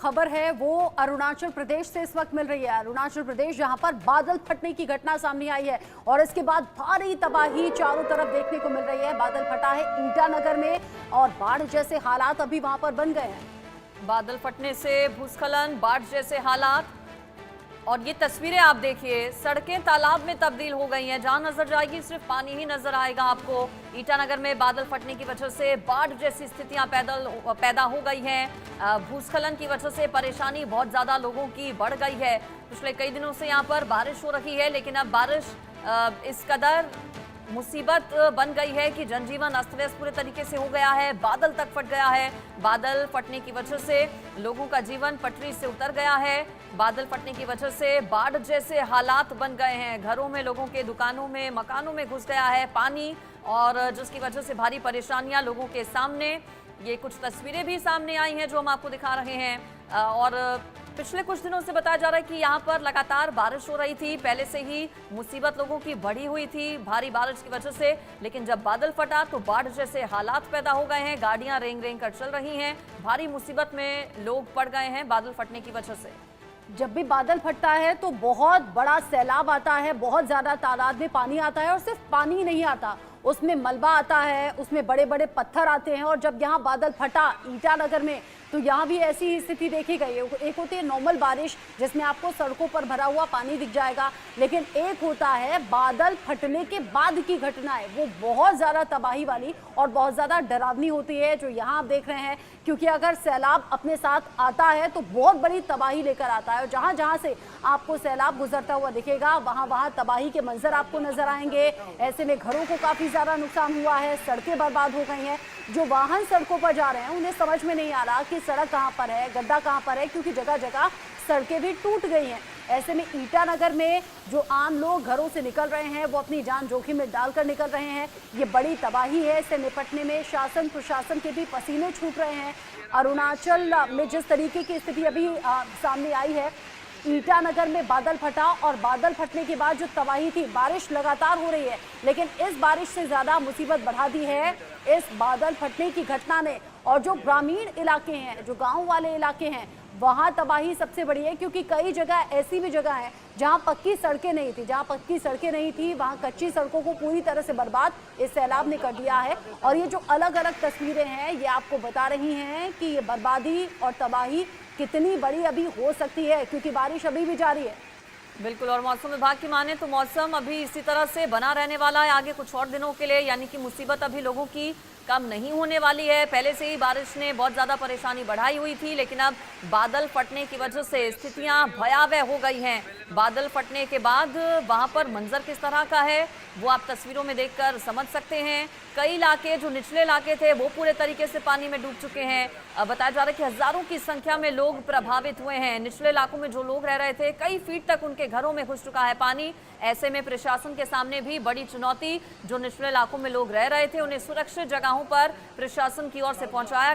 खबर है वो अरुणाचल प्रदेश से इस वक्त मिल रही है। अरुणाचल प्रदेश जहां पर बादल फटने की घटना सामने आई है और इसके बाद भारी तबाही चारों तरफ देखने को मिल रही है। बादल फटा है ईटानगर में और बाढ़ जैसे हालात अभी वहां पर बन गए हैं। बादल फटने से भूस्खलन, बाढ़ जैसे हालात और ये तस्वीरें आप देखिए, सड़कें तालाब में तब्दील हो गई हैं। जहां नजर जाएगी सिर्फ पानी ही नजर आएगा आपको। ईटानगर में बादल फटने की वजह से बाढ़ जैसी स्थितियां पैदा हो गई हैं। भूस्खलन की वजह से परेशानी बहुत ज्यादा लोगों की बढ़ गई है। पिछले कई दिनों से यहाँ पर बारिश हो रही है, लेकिन अब बारिश इस कदर मुसीबत बन गई है कि जनजीवन अस्त व्यस्त पूरे तरीके से हो गया है। बादल तक फट गया है। बादल फटने की वजह से लोगों का जीवन पटरी से उतर गया है। बादल फटने की वजह से बाढ़ जैसे हालात बन गए हैं। घरों में, लोगों के दुकानों में, मकानों में घुस गया है पानी और जिसकी वजह से भारी परेशानियां लोगों के सामने। ये कुछ तस्वीरें भी सामने आई हैं जो हम आपको दिखा रहे हैं। और पिछले कुछ दिनों से बताया जा रहा है कि यहाँ पर लगातार बारिश हो रही थी। पहले से ही मुसीबत लोगों की बढ़ी हुई थी भारी बारिश की वजह से, लेकिन जब बादल फटा तो बाढ़ जैसे हालात पैदा हो गए हैं। गाड़ियां रेंग रेंग कर चल रही हैं। भारी मुसीबत में लोग पड़ गए हैं बादल फटने की वजह से। जब भी बादल फटता है तो बहुत बड़ा सैलाब आता है, बहुत ज्यादा तादाद में पानी आता है और सिर्फ पानी नहीं आता, उसमें मलबा आता है, उसमें बड़े बड़े पत्थर आते हैं। और जब यहाँ बादल फटा ईटानगर में तो यहाँ भी ऐसी ही स्थिति देखी गई है। एक होती है नॉर्मल बारिश जिसमें आपको सड़कों पर भरा हुआ पानी दिख जाएगा, लेकिन एक होता है बादल फटने के बाद की घटनाएं, वो बहुत ज़्यादा तबाही वाली और बहुत ज़्यादा डरावनी होती है जो यहाँ आप देख रहे हैं। क्योंकि अगर सैलाब अपने साथ आता है तो बहुत बड़ी तबाही लेकर आता है और जहाँ जहाँ से आपको सैलाब गुजरता हुआ दिखेगा वहाँ वहाँ तबाही के मंजर आपको नजर आएंगे। ऐसे में घरों को काफ़ी ज़्यादा नुकसान हुआ है, सड़कें बर्बाद हो गई हैं। जो वाहन सड़कों पर जा रहे हैं उन्हें समझ में नहीं आ रहा कि सड़क कहाँ पर है, गड्ढा कहाँ पर है, क्योंकि जगह जगह सड़कें भी टूट गई हैं। ऐसे में ईटानगर में जो आम लोग घरों से निकल रहे हैं वो अपनी जान जोखिम में डालकर निकल रहे हैं। ये बड़ी तबाही है। इससे निपटने में शासन प्रशासन के भी पसीने छूट रहे हैं। अरुणाचल में जिस तरीके की स्थिति अभी सामने आई है, ईटानगर में बादल फटा और बादल फटने के बाद जो तबाही थी, बारिश लगातार हो रही है, लेकिन इस बारिश से ज्यादा मुसीबत बढ़ा दी है इस बादल फटने की घटना ने। और जो ग्रामीण इलाके हैं, जो गांव वाले इलाके हैं, वहां तबाही सबसे बड़ी है। क्योंकि कई जगह ऐसी भी जगह है जहां पक्की सड़कें नहीं थी, जहां पक्की सड़कें नहीं थी वहां कच्ची सड़कों को पूरी तरह से बर्बाद इस सैलाब ने कर दिया है। और ये जो अलग अलग तस्वीरें हैं ये आपको बता रही हैं कि ये बर्बादी और तबाही कितनी बड़ी अभी हो सकती है, क्योंकि बारिश अभी भी जारी है। बिल्कुल, और मौसम विभाग की माने तो मौसम अभी इसी तरह से बना रहने वाला है आगे कुछ और दिनों के लिए। यानी कि मुसीबत अभी लोगों की कम नहीं होने वाली है। पहले से ही बारिश ने बहुत ज़्यादा परेशानी बढ़ाई हुई थी, लेकिन अब बादल फटने की वजह से स्थितियां भयावह हो गई हैं। बादल फटने के बाद वहां पर मंजर किस तरह का है वो आप तस्वीरों में देखकर समझ सकते हैं। कई इलाके जो निचले इलाके थे वो पूरे तरीके से पानी में डूब चुके हैं। बताया जा रहा है कि हजारों की संख्या में लोग प्रभावित हुए हैं। निचले इलाकों में जो लोग रह रहे थे, कई फीट तक उनके घरों में घुस चुका है पानी। ऐसे में प्रशासन के सामने भी बड़ी चुनौती। जो निचले इलाकों में लोग रह रहे थे उन्हें सुरक्षित जगहों पर प्रशासन की ओर से पहुंचाया गया।